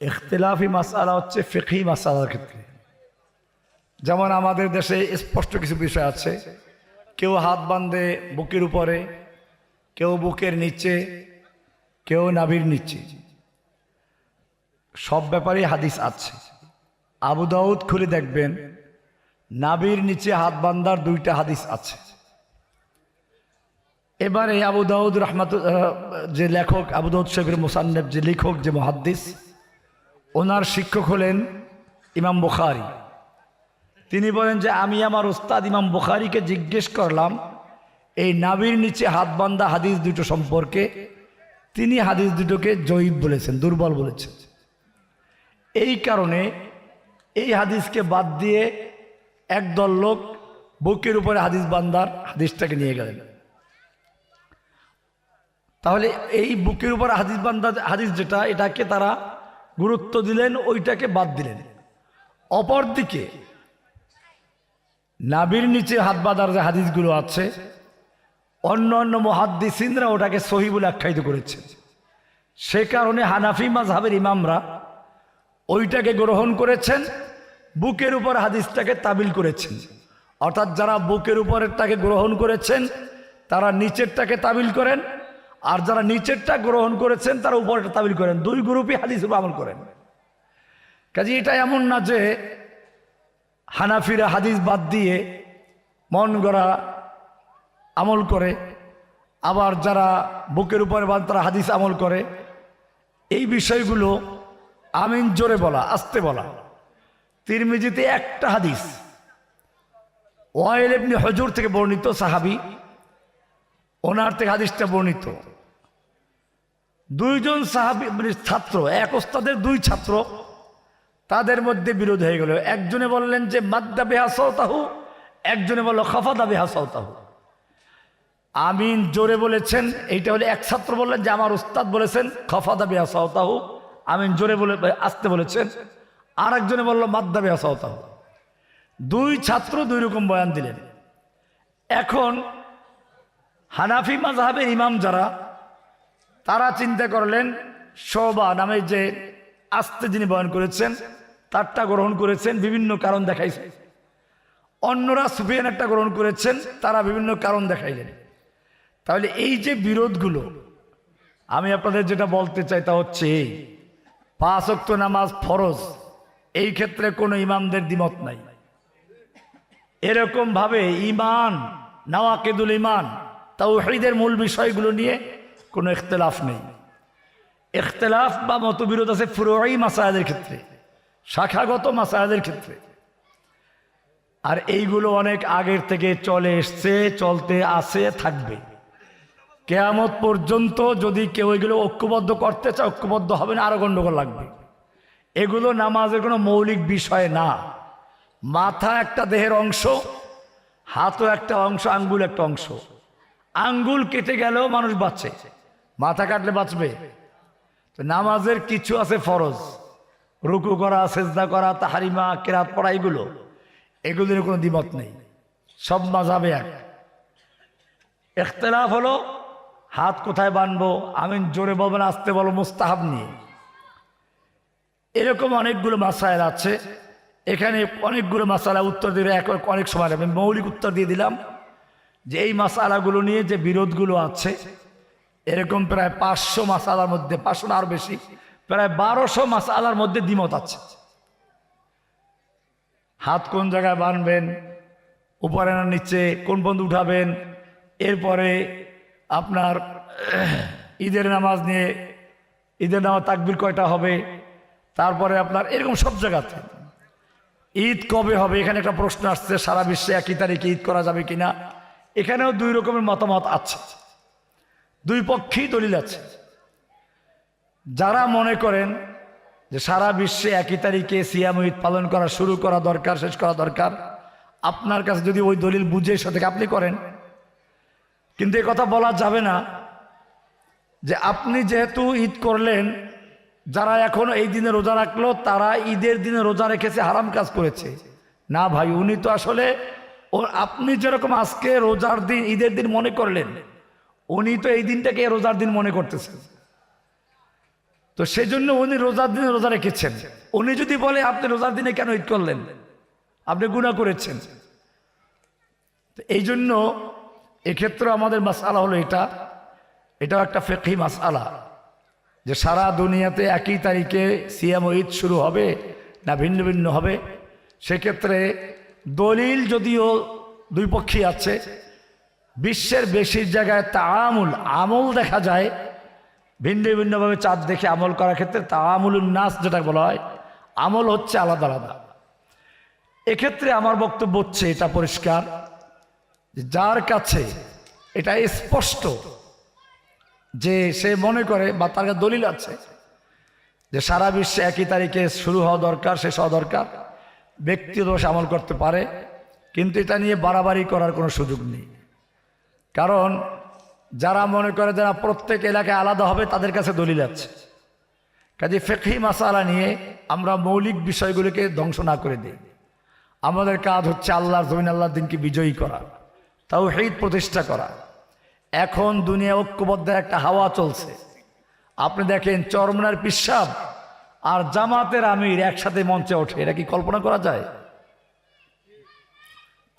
ইখতিলাফি মাসআলা হচ্ছে ফিকহি মাসআলার ক্ষেত্রে। যেমন আমাদের দেশে স্পষ্ট কিছু বিষয় আছে, কেউ হাত বাঁধে বুকের উপরে, কেউ বুকের নিচে, কেউ নাভির নিচে, সব ব্যাপারেই হাদিস আছে। আবু দাউদ খুলে দেখবেন নাভির নিচে হাত বান্ধার 2টা হাদিস আছে। এবারে আবু দাউদ যে লেখক, আবু দাউদ শরীফের মুসান্নেফ যে লেখক, যে মুহাদ্দিস, ওনার শিক্ষক হলেন ইমাম বুখারী। তিনি বলেন যে আমি আমার উস্তাদ ইমাম বুখারীকে জিজ্ঞেস করলাম এই নাভির নিচে হাত বান্ধা হাদিস 2টো সম্পর্কে। তিনি হাদিস 2টোকে জয়ীফ বলেছেন, দুর্বল বলেছেন। এই কারণে এই হাদিসকে বাদ দিয়ে একদল লোক বুকের উপরে হাদিস বান্ধার হাদিসটাকে নিয়ে গেলেন। তাহলে এই বুকের উপর হাদিস বান্ধা হাদিস যেটা, এটাকে তারা গুরুত্ব দিলেন, ওইটাকে বাদ দিলেন। অপরদিকে নাভির নিচে হাত বাঁধার যে হাদিসগুলো আছে, অন্য অন্য মুহাদ্দিসিনরা ওটাকে সহিহ বলে আখ্যায়িত করেছেন। সে কারণে হানাফি মাযহাবের ইমামরা ওইটাকে গ্রহণ করেছেন, বুকের উপর হাদিসটাকে তাবিল করেছেন। অর্থাৎ যারা বুকের উপরেরটাকে গ্রহণ করেছেন তারা নিচেরটাকে তাবিল করেন, আর যারা নিচেরটা গ্রহণ করেছেন তারা উপরেরটা তাবিল করেন। 2 গ্রুপই হাদিসের উপর আমল করেন। কাজে এটা এমন না যে হানাফিরা হাদিস বাদ দিয়ে মন গড়া আমল করে, আবার যারা বুকের উপরে বাঁধ তারা হাদিস আমল করে। এই বিষয়গুলো আমিন জোরে বলা, আস্তে বলা। তিরমিজিতে একটা হাদিস ওয়াইল ইবনে হুজুর থেকে বর্ণিত, সাহাবী, ওনার থেকে হাদিসটা বর্ণিত। 2 জন সাহাবী ছাত্র, এক ওস্তাদের 2 ছাত্র, তাদের মধ্যে বিরোধ হয়ে গেল। একজনে বললেন যে মাদ্দা বিহা সাওতাহু, একজনে বলল খাফাদা বিহা সাওতাহু। আমিন জোরে বলেছেন, এইটা হলে এক ছাত্র বললেন যে আমার উস্তাদ বলেছেন খাফাদা বিহা সাওতাহু, আমিন জোরে বলে আসতে বলেছেন। আর একজনে বলল মাদ্দা বিহা সাওতাহু। 2 ছাত্র 2 রকম বয়ান দিলেন। এখন হানাফি মাযহাবের ইমাম যারা, তারা চিন্তা করলেন শোবা নামে যে আস্তে যিনি বয়ান করেছেন তারটা গ্রহণ করেছেন, বিভিন্ন কারণ দেখাইছে। অন্যরা সুফিয়ান একটা গ্রহণ করেছেন, তারা বিভিন্ন কারণ দেখাইলেন। তাহলে এই যে বিরোধগুলো, আমি আপনাদের যেটা বলতে চাই তা হচ্ছে 5 ওয়াক্ত নামাজ ফরজ, এই ক্ষেত্রে কোনো ইমামদের দ্বিমত নাই। এরকম ভাবে ঈমান, নাওয়াকিদুল ঈমান, তাওহীদের মূল বিষয়গুলো নিয়ে কোনো ইখতিলাফ নেই। ইখতিলাফ বা মতবিরোধ আছে ফুরুঈ মাসাইলের ক্ষেত্রে, শাখাগত মাসাইলের ক্ষেত্রে। আর এইগুলো অনেক আগের থেকে চলে এসছে, চলতে আসে, থাকবে কিয়ামত পর্যন্ত। যদি কেউ এগুলো ঐক্যবদ্ধ করতে চায়, ঐক্যবদ্ধ হবে না, আরো গন্ডগোল লাগবে। এগুলো নামাজের কোনো মৌলিক বিষয় না। মাথা একটা দেহের অংশ, হাতও একটা অংশ, আঙ্গুল একটা অংশ। আঙ্গুল কেটে গেলেও মানুষ বাঁচে, মাথা কাটলে বাঁচবে? তো নামাজের কিছু আছে ফরজ, রুকু করা, সেজদা করা, তাহরিমা, কেরাত পড়া, এগুলোর কোনো দ্বিমত নেই, সব মাযহাবে এক। ইখতিলাফ হলো হাত কোথায় বাঁধবো, আমিন জোরে বলবেন আস্তে বলো, মুস্তাহাব নিয়ে। এরকম অনেকগুলো মাসাইল আছে। এখানে অনেকগুলো মাসালা উত্তর দিলে অনেক সময় আমি মৌলিক উত্তর দিয়ে দিলাম যে এই মাসালাগুলো নিয়ে যে বিরোধগুলো আছে, এরকম প্রায় 500 মাসালার মধ্যে, 500 না আরো বেশি, প্রায় 1200 মাসালার মধ্যে দ্বিমত আছে। হাত কোন জায়গায় বাঁধবেন, উপরে না নিচে, কোন পর্যন্ত উঠাবেন, এরপরে আপনার ঈদের নামাজ নিয়ে, ঈদের নামাজ তাকবীর কয়টা হবে, তারপরে আপনার এরকম সব জায়গাতে ঈদ কবে হবে, এখানে একটা প্রশ্ন আসছে, সারা বিশ্বে একই তারিখে ঈদ করা যাবে কিনা। এখানেও 2 রকমের মতামত আছে, 2 পক্ষেই দলিল আছে। যারা মনে করেন যে সারা বিশ্বে একই তারিখে সিয়াম ঈদ পালন করা শুরু করা দরকার, শেষ করা দরকার, আপনার কাছে যদি ওই দলিল বুঝে সাথে আপনি করেন। কিন্তু এ কথা বলা যাবে না যে আপনি যেহেতু ঈদ করলেন, যারা এখন এই দিনে রোজা রাখলো তারা ঈদের দিনে রোজা রেখেছে, হারাম কাজ করেছে। না ভাই, উনি তো আসলে আপনি যেরকম আজকে রোজার দিন, ঈদের দিন মনে করলেন, উনি তো এই দিনটাকে রোজার দিন মনে করতেছেন। তো সেই জন্য উনি রোজার দিনে রোজা রেখেছেন। উনি যদি বলে আপনি রোজার দিনে কেন ঈদ করলেন, আপনি গুনাহ করেছেন। তো এই জন্য এক্ষেত্রে আমাদের মাসআলা হলো এটাও একটা ফিকহি মাসআলা, যে সারা দুনিয়াতে একই তারিখে সিয়াম ও ঈদ শুরু হবে না ভিন্ন ভিন্ন হবে। সেক্ষেত্রে দলিল যদিও দুই পক্ষই আছে, বিশ্বের বেশির জায়গায় আমল দেখা যায় ভিন্ন ভিন্নভাবে চাঁদ দেখে আমল করার ক্ষেত্রে তাআমুলুন নাস যেটা বলা হয়, আমল হচ্ছে আলাদা আলাদা। এক্ষেত্রে আমার বক্তব্য হচ্ছে এটা পরিষ্কার, যার কাছে এটা স্পষ্ট যে সে মনে করে বা তার কাছে দলিল আছে যে সারা বিশ্বে একই তারিখে শুরু হওয়া দরকার, শেষ হওয়া দরকার, ব্যক্তিগত আমল করতে পারে, কিন্তু এটা নিয়ে বাড়াবাড়ি করার কোনো সুযোগ নেই। কারণ যারা মনে করে যারা প্রত্যেক এলাকায় আলাদা হবে তাদের কাছে দলিল আছে। কাজে ফিকহি মাসালা নিয়ে আমরা মৌলিক বিষয়গুলোকে ধ্বংস না করে দিই। আমাদের কাজ হচ্ছে আল্লাহর জমিন, আল্লাহর দিনকে বিজয়ী করা, তাওহীদ প্রতিষ্ঠা করা। এখন দুনিয়া ঐক্যবদ্ধের একটা হাওয়া চলছে। আপনি দেখেন চরমনার পিসাব আর জামাতের আমির একসাথে মঞ্চে ওঠে, এটা কি কল্পনা করা যায়?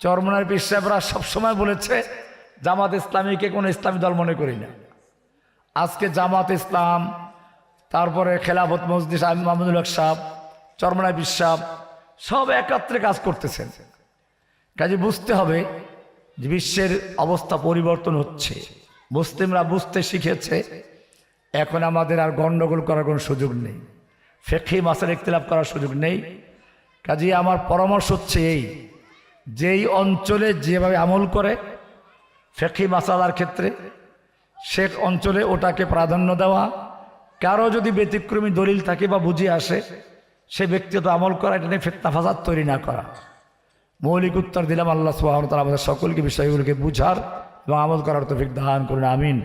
চরমনার পিসাবরা সবসময় বলেছে জামাত ইসলামীকে কোনো ইসলামী দল মনে করি না। আজকে জামাত ইসলাম, তারপরে খেলাফত মজলিস মাহমুদুল হক সাহেব, চরমনার পিসাব সব একাত্রে কাজ করতেছেন। কাজে বুঝতে হবে যে বিশ্বের অবস্থা পরিবর্তন হচ্ছে, মুসলিমরা বুঝতে শিখেছে। এখন আমাদের আর গণ্ডগোল করার কোনো সুযোগ নেই, ফিকহি মাসালা ইখতিলাফ করার সুযোগ নেই। কাজে আমার পরামর্শ হচ্ছে যেই অঞ্চলে যেভাবে আমল করে ফিকহি মাসালার ক্ষেত্রে, সে অঞ্চলে ওটাকে প্রাধান্য দেওয়া। কারো যদি ব্যতিক্রমী দলিল থাকে বা বুঝে আসে, সে ব্যক্তিগত আমল করা, এটা নিয়ে ফিতনা ফাসাদ তৈরি না করা। মৌলিক উত্তর দিলাম। আল্লাহ সুবহানাহু ওয়া তাআলা আমাদের সকলকে বিষয়গুলোকে বুঝার এবং আমল করার তৌফিক দান করুন, আমিন।